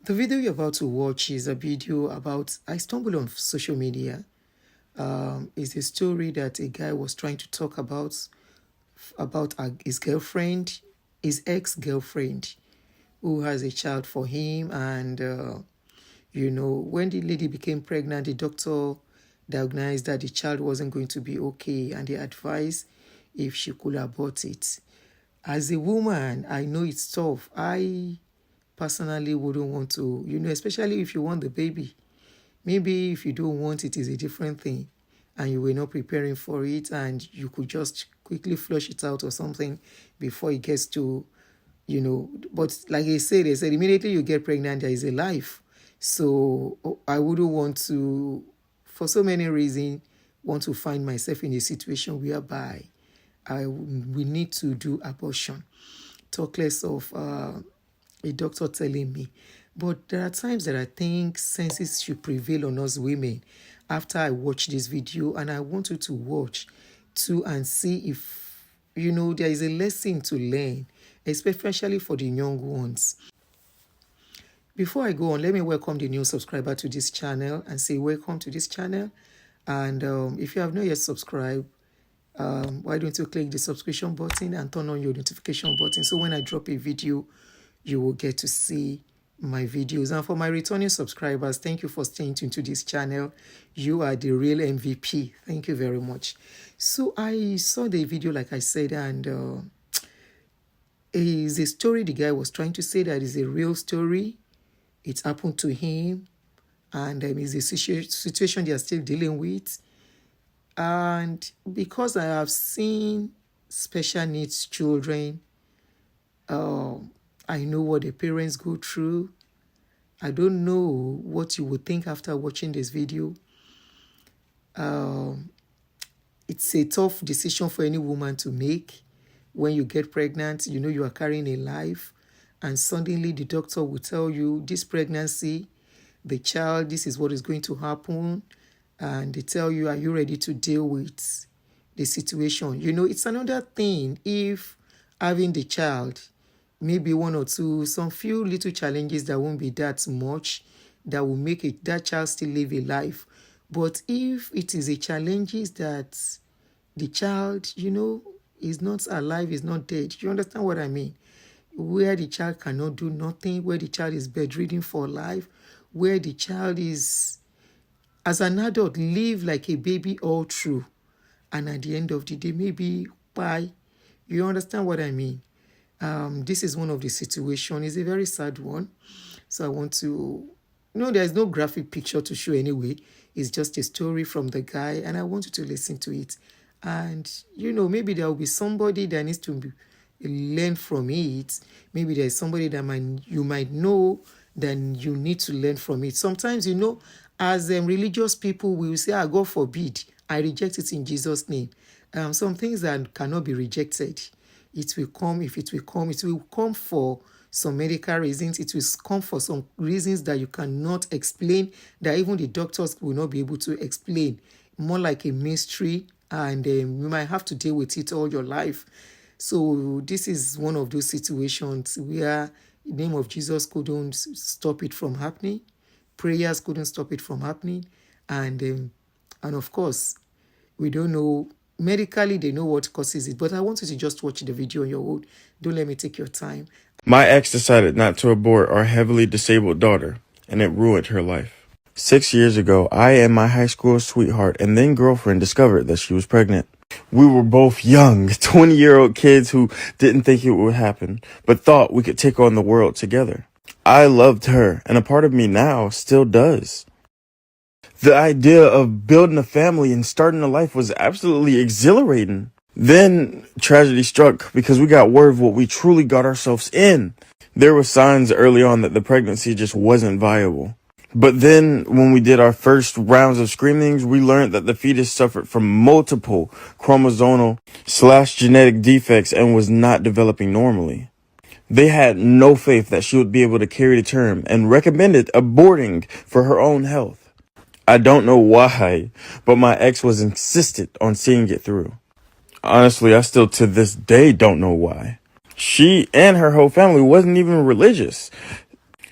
The video you're about to watch is a video about, I stumbled on social media. It's a story that a guy was trying to talk about his girlfriend, his ex-girlfriend, who has a child for him. And, when the lady became pregnant, the doctor diagnosed that the child wasn't going to be okay, and they advised if she could abort it. As a woman, I know it's tough. I personally wouldn't want to, especially if you want the baby. Maybe if you don't want it, is a different thing, and you were not preparing for it, and you could just quickly flush it out or something before it gets to, But like they said immediately you get pregnant, there is a life. So I wouldn't want to, for so many reasons, want to find myself in a situation whereby we need to do abortion. Talk less of a doctor telling me. But there are times that I think senses should prevail on us women after I watch this video, and I want you to watch too and see if, there is a lesson to learn, especially for the young ones. Before I go on, let me welcome the new subscriber to this channel and say welcome to this channel. And if you have not yet subscribed, why don't you click the subscription button and turn on your notification button, so when I drop a video, you will get to see my videos. And for my returning subscribers, thank you for staying tuned to this channel. You are the real MVP. Thank you very much. So I saw the video, like I said, and it's a story the guy was trying to say that is a real story. It happened to him, and it's a situation they are still dealing with. And because I have seen special needs children, I know what the parents go through. I don't know what you would think after watching this video. It's a tough decision for any woman to make. When you get pregnant, you are carrying a life, and suddenly the doctor will tell you this pregnancy, the child, this is what is going to happen. And they tell you, are you ready to deal with the situation? It's another thing if having the child, maybe one or two, some few little challenges that won't be that much, that will make that child still live a life. But if it is a challenge that the child, is not alive, is not dead, you understand what I mean? Where the child cannot do nothing, where the child is bedridden for life, where the child is, as an adult, live like a baby all through, and at the end of the day, maybe bye. You understand what I mean? This is one of the situations. It's a very sad one. So I want to, there's no graphic picture to show anyway. It's just a story from the guy, and I want you to listen to it. And, maybe there will be somebody that needs to learn from it. Maybe there's somebody that you might know, then you need to learn from it. Sometimes, as religious people, we will say, God forbid, I reject it in Jesus' name. Some things that cannot be rejected. It will come, if it will come, it will come for some medical reasons. It will come for some reasons that you cannot explain, that even the doctors will not be able to explain. More like a mystery, and you might have to deal with it all your life. So this is one of those situations where the name of Jesus couldn't stop it from happening. Prayers couldn't stop it from happening. And of course, we don't know, medically they know what causes it. But I want you to just watch the video on your own. Don't let me take your time. My ex decided not to abort our heavily disabled daughter, and it ruined her life. 6 years ago, I and my high school sweetheart and then girlfriend discovered that she was pregnant. We were both young, 20-year-old kids who didn't think it would happen, but thought we could take on the world together. I loved her, and a part of me now still does. The idea of building a family and starting a life was absolutely exhilarating. Then tragedy struck because we got word of what we truly got ourselves in. There were signs early on that the pregnancy just wasn't viable. But then when we did our first rounds of screenings, we learned that the fetus suffered from multiple chromosomal/genetic defects and was not developing normally. They had no faith that she would be able to carry the term and recommended aborting for her own health. I don't know why, but my ex was insistent on seeing it through. Honestly, I still to this day don't know why. She and her whole family wasn't even religious.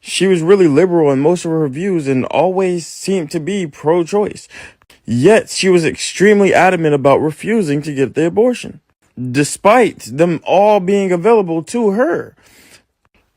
She was really liberal in most of her views and always seemed to be pro-choice. Yet she was extremely adamant about refusing to get the abortion, despite them all being available to her.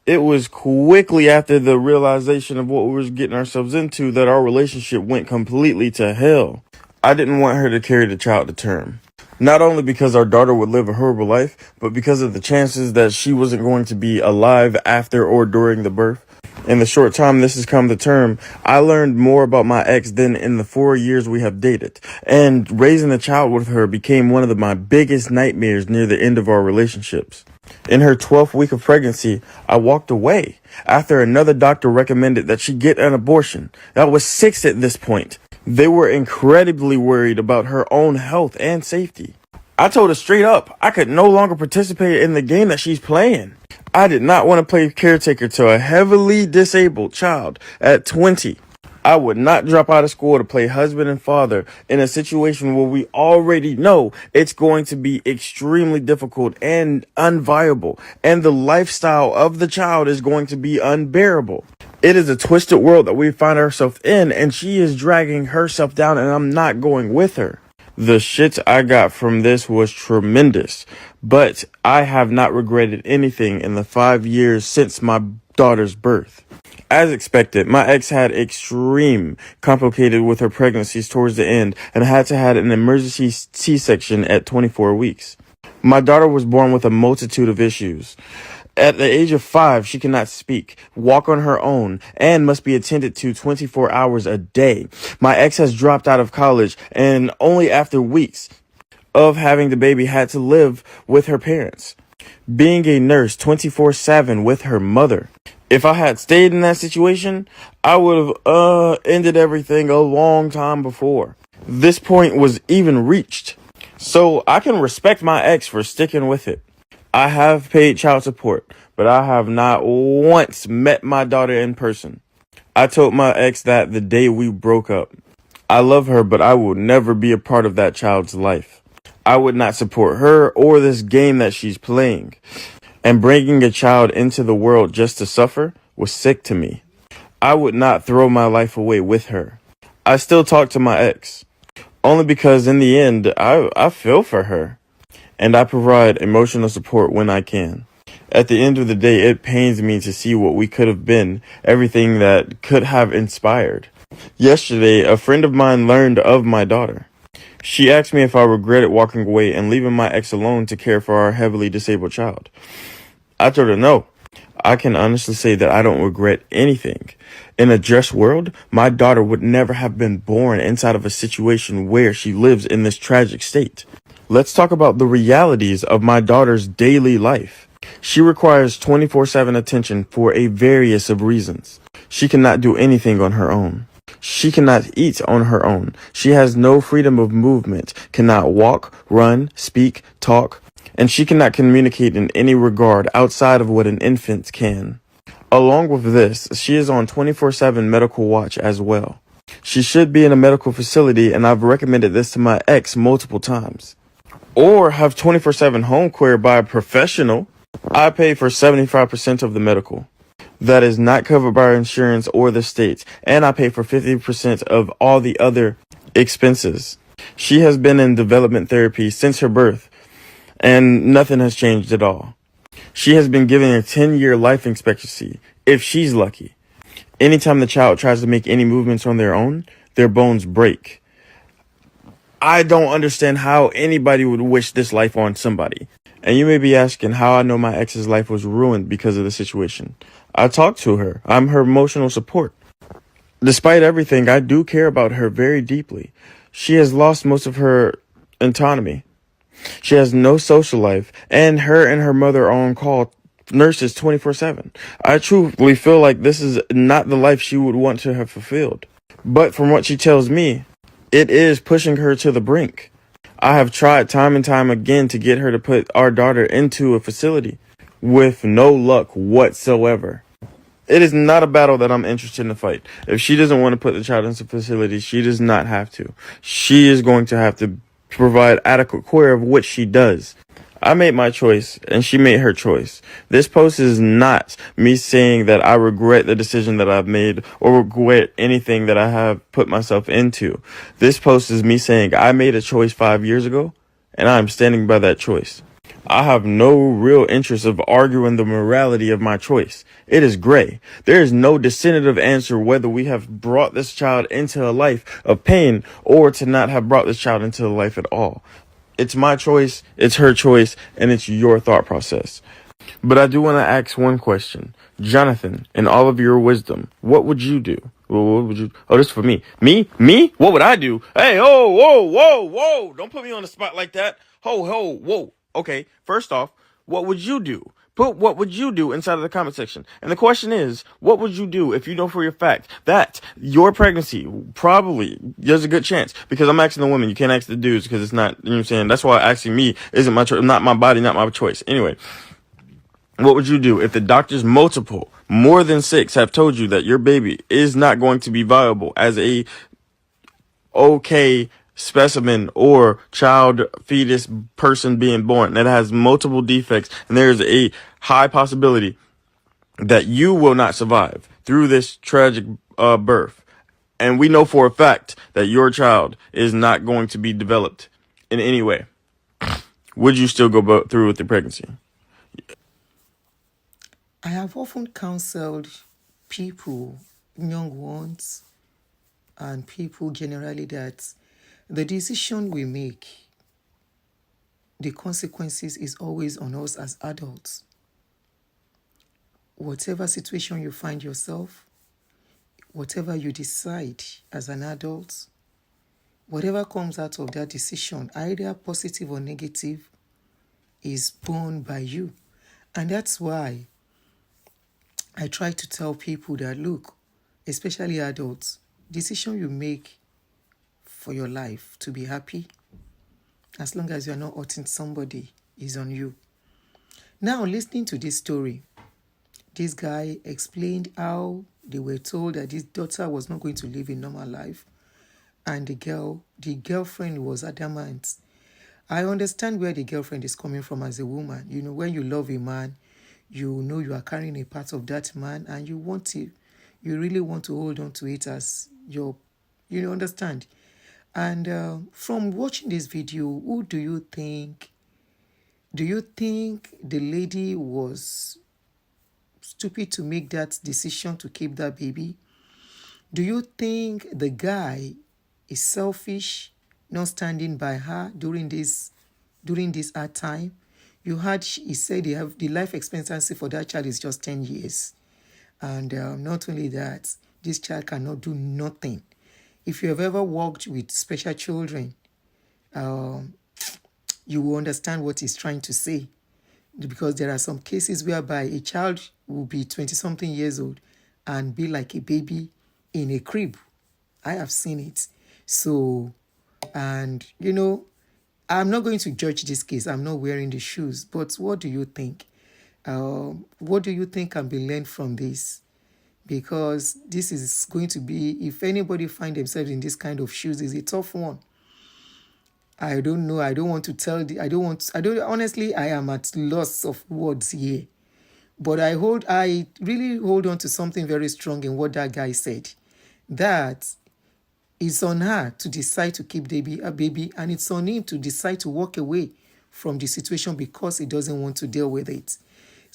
It was quickly after the realization of what we were getting ourselves into that our relationship went completely to hell. I didn't want her to carry the child to term. Not only because our daughter would live a horrible life, but because of the chances that she wasn't going to be alive after or during the birth. In the short time this has come to term, I learned more about my ex than in the 4 years we have dated. And raising a child with her became one of my biggest nightmares near the end of our relationships. In her 12th week of pregnancy, I walked away after another doctor recommended that she get an abortion. That was 6 at this point. They were incredibly worried about her own health and safety. I told her straight up I could no longer participate in the game that she's playing. I did not want to play caretaker to a heavily disabled child at 20. I would not drop out of school to play husband and father in a situation where we already know it's going to be extremely difficult and unviable, and the lifestyle of the child is going to be unbearable. It is a twisted world that we find ourselves in, and she is dragging herself down, and I'm not going with her. The shit I got from this was tremendous, but I have not regretted anything in the 5 years since my daughter's birth. As expected, my ex had extreme complicated with her pregnancies towards the end and had to have an emergency C-section at 24 weeks. My daughter was born with a multitude of issues. At the age of 5, she cannot speak, walk on her own, and must be attended to 24 hours a day. My ex has dropped out of college and only after weeks of having the baby had to live with her parents, being a nurse 24/7 with her mother. If I had stayed in that situation, I would have ended everything a long time before this point was even reached. So I can respect my ex for sticking with it. I have paid child support, but I have not once met my daughter in person. I told my ex that the day we broke up. I love her, but I will never be a part of that child's life. I would not support her or this game that she's playing. And bringing a child into the world just to suffer was sick to me. I would not throw my life away with her. I still talk to my ex, only because in the end, I feel for her. And I provide emotional support when I can. At the end of the day, it pains me to see what we could have been, everything that could have inspired. Yesterday, a friend of mine learned of my daughter. She asked me if I regretted walking away and leaving my ex alone to care for our heavily disabled child. I told her no. I can honestly say that I don't regret anything. In a just world, my daughter would never have been born inside of a situation where she lives in this tragic state. Let's talk about the realities of my daughter's daily life. She requires 24/7 attention for a various of reasons. She cannot do anything on her own. She cannot eat on her own. She has no freedom of movement, cannot walk, run, speak, talk, and she cannot communicate in any regard outside of what an infant can. Along with this, she is on 24/7 medical watch as well. She should be in a medical facility, and I've recommended this to my ex multiple times. Or have 24/7 home care by a professional. I pay for 75% of the medical. That is not covered by our insurance or the state, and I pay for 50% of all the other expenses. She has been in development therapy since her birth, and nothing has changed at all. She has been given a 10-year life expectancy, if she's lucky. Anytime the child tries to make any movements on their own, their bones break. I don't understand how anybody would wish this life on somebody. And you may be asking how I know my ex's life was ruined because of the situation. I talked to her. I'm her emotional support. Despite everything, I do care about her very deeply. She has lost most of her autonomy. She has no social life, and her mother are on call nurses 24/7. I truly feel like this is not the life she would want to have fulfilled. But from what she tells me, it is pushing her to the brink. I have tried time and time again to get her to put our daughter into a facility with no luck whatsoever. It is not a battle that I'm interested in to fight. If she doesn't want to put the child into a facility, she does not have to. She is going to have to provide adequate care of what she does. I made my choice and she made her choice. This post is not me saying that I regret the decision that I've made or regret anything that I have put myself into. This post is me saying I made a choice 5 years ago and I'm standing by that choice. I have no real interest of arguing the morality of my choice. It is gray. There is no definitive answer whether we have brought this child into a life of pain or to not have brought this child into a life at all. It's my choice, it's her choice, and it's your thought process. But I do want to ask one question. Jonathan, in all of your wisdom, what would you do? Well, what would you? Oh, this is for me. Me? What would I do? Hey, oh, whoa. Don't put me on the spot like that. Whoa. Okay, first off, what would you do? Put what would you do inside of the comment section. And the question is, what would you do if you know for your fact that your pregnancy probably, there's a good chance, because I'm asking the women, you can't ask the dudes because it's not, you know what I'm saying? That's why asking me isn't my choice, not my body, not my choice. Anyway, what would you do if the doctors more than 6 have told you that your baby is not going to be viable as a okay specimen or child, fetus, person being born that has multiple defects, and there's a high possibility that you will not survive through this tragic birth, and we know for a fact that your child is not going to be developed in any way, would you still go through with the pregnancy? I have often counseled people, young ones, and people generally, that the decision we make, the consequences is always on us as adults. Whatever situation you find yourself, whatever you decide as an adult, whatever comes out of that decision, either positive or negative, is borne by you. And that's why I try to tell people that, look, especially adults, decision you make for your life to be happy, as long as you're not hurting somebody, is on you. Now, listening to this story, this guy explained how they were told that his daughter was not going to live a normal life, and the girlfriend was adamant. I understand where the girlfriend is coming from as a woman. You know, when you love a man, you know you are carrying a part of that man, and you really want to hold on to it as your, you understand. And from watching this video, who do you think? Do you think the lady was stupid to make that decision to keep that baby? Do you think the guy is selfish, not standing by her during this hard time? You heard he said the life expectancy for that child is just 10 years. And not only that, this child cannot do nothing. If you have ever worked with special children, you will understand what he's trying to say. Because there are some cases whereby a child will be 20-something years old and be like a baby in a crib. I have seen it. So, and I'm not going to judge this case. I'm not wearing the shoes. But what do you think? What do you think can be learned from this? Because this is going to be, if anybody find themselves in this kind of shoes, is a tough one. I don't know. I don't want to tell honestly, I am at loss of words here. But I really hold on to something very strong in what that guy said. That it's on her to decide to keep a baby, and it's on him to decide to walk away from the situation because he doesn't want to deal with it.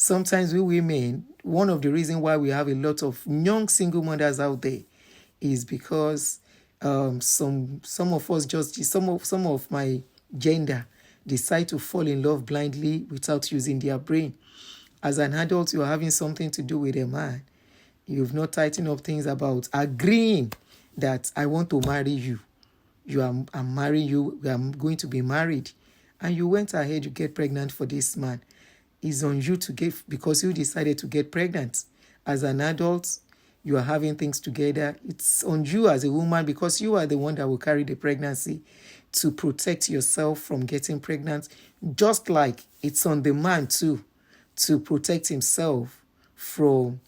Sometimes we women, one of the reasons why we have a lot of young single mothers out there is because some of us some of my gender decide to fall in love blindly without using their brain. As an adult, you're having something to do with a man. You've not tightened up things about agreeing that I want to marry you. I'm marrying you. I'm going to be married. And you went ahead, you get pregnant for this man. It's on you to get, because you decided to get pregnant. As an adult, you are having things together. It's on you as a woman, because you are the one that will carry the pregnancy, to protect yourself from getting pregnant. Just like it's on the man too, to protect himself from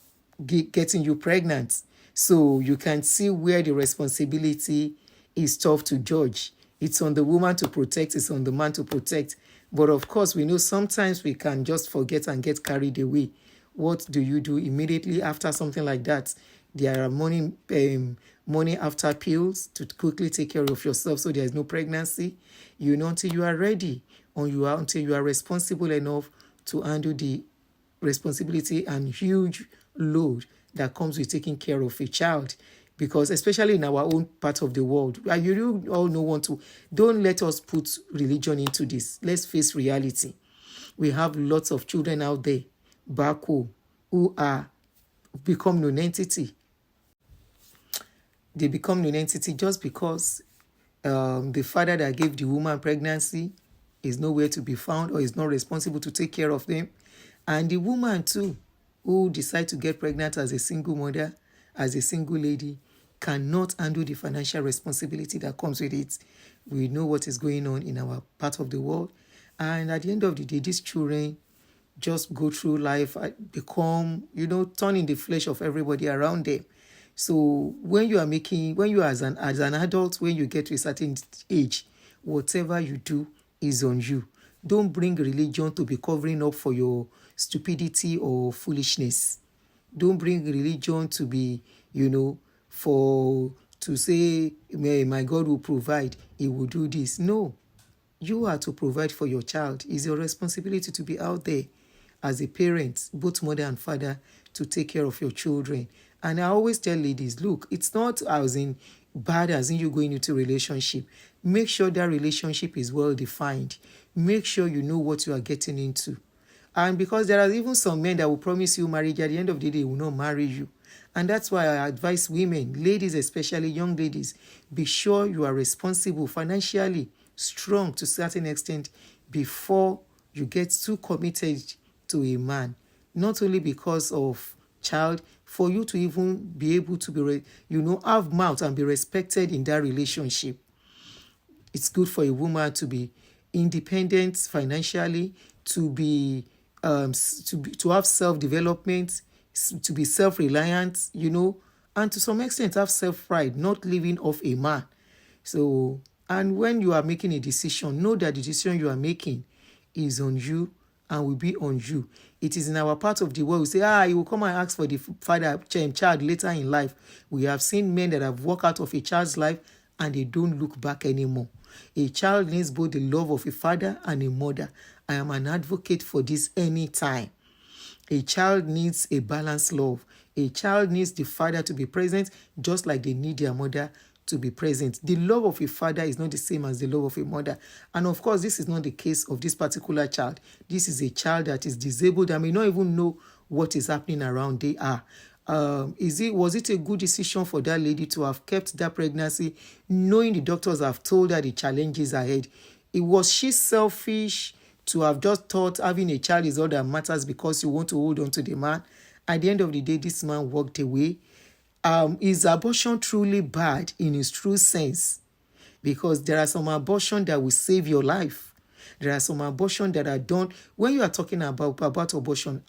getting you pregnant. So you can see where the responsibility is tough to judge. It's on the woman to protect, it's on the man to protect. But of course, we know sometimes we can just forget and get carried away. What do you do immediately after something like that? There are money after pills to quickly take care of yourself so there is no pregnancy. You know, until you are ready, or until you are responsible enough to handle the responsibility and huge load that comes with taking care of a child. Because especially in our own part of the world, you all know want to, don't let us put religion into this. Let's face reality. We have lots of children out there back home who are become non-entity. They become non-entity just because the father that gave the woman pregnancy is nowhere to be found or is not responsible to take care of them. And the woman too, who decide to get pregnant as a single mother, as a single lady, cannot handle the financial responsibility that comes with it. We know what is going on in our part of the world. And at the end of the day, these children just go through life, become, turn in the flesh of everybody around them. So when you are as an adult, when you get to a certain age, whatever you do is on you. Don't bring religion to be covering up for your stupidity or foolishness. Don't bring religion to be, to say, my God will provide, he will do this. No, you are to provide for your child. It's your responsibility to be out there as a parent, both mother and father, to take care of your children. And I always tell ladies, look, it's not as in bad as in you going into a relationship. Make sure that relationship is well defined. Make sure you know what you are getting into. And because there are even some men that will promise you marriage, at the end of the day, will not marry you. And that's why I advise women, ladies, especially young ladies, be sure you are responsible, financially strong to a certain extent before you get too committed to a man. Not only because of child, for you to even be able to be, have mouth and be respected in that relationship. It's good for a woman to be independent financially, to have self-development, to be self-reliant, and to some extent have self-pride, not living off a man. So, and when you are making a decision, know that the decision you are making is on you and will be on you. It is in our part of the world, we say, you will come and ask for the child later in life. We have seen men that have walked out of a child's life and they don't look back anymore. A child needs both the love of a father and a mother. I am an advocate for this anytime. A child needs a balanced love. A child needs the father to be present just like they need their mother to be present. The love of a father is not the same as the love of a mother. And of course, this is not the case of this particular child. This is a child that is disabled and may not even know what is happening around they are. Was it a good decision for that lady to have kept that pregnancy, knowing the doctors have told her the challenges ahead? Was she selfish to have just thought having a child is all that matters because you want to hold on to the man? At the end of the day, this man walked away. Is abortion truly bad in its true sense? Because there are some abortion that will save your life. There are some abortion that are done. When you are talking about abortion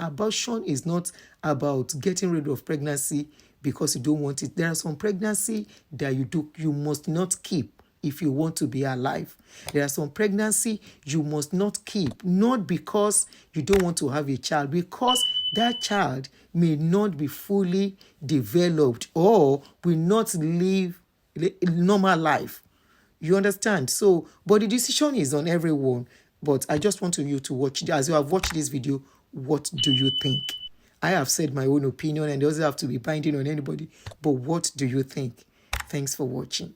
is not about getting rid of pregnancy because you don't want it. There are some pregnancy that you must not keep if you want to be alive. There are some pregnancy you must not keep, not because you don't want to have a child, because that child may not be fully developed or will not live a normal life. You understand? So, but the decision is on everyone. But I just want you to watch, as you have watched this video, what do you think? I have said my own opinion and it doesn't have to be binding on anybody. But what do you think? Thanks for watching.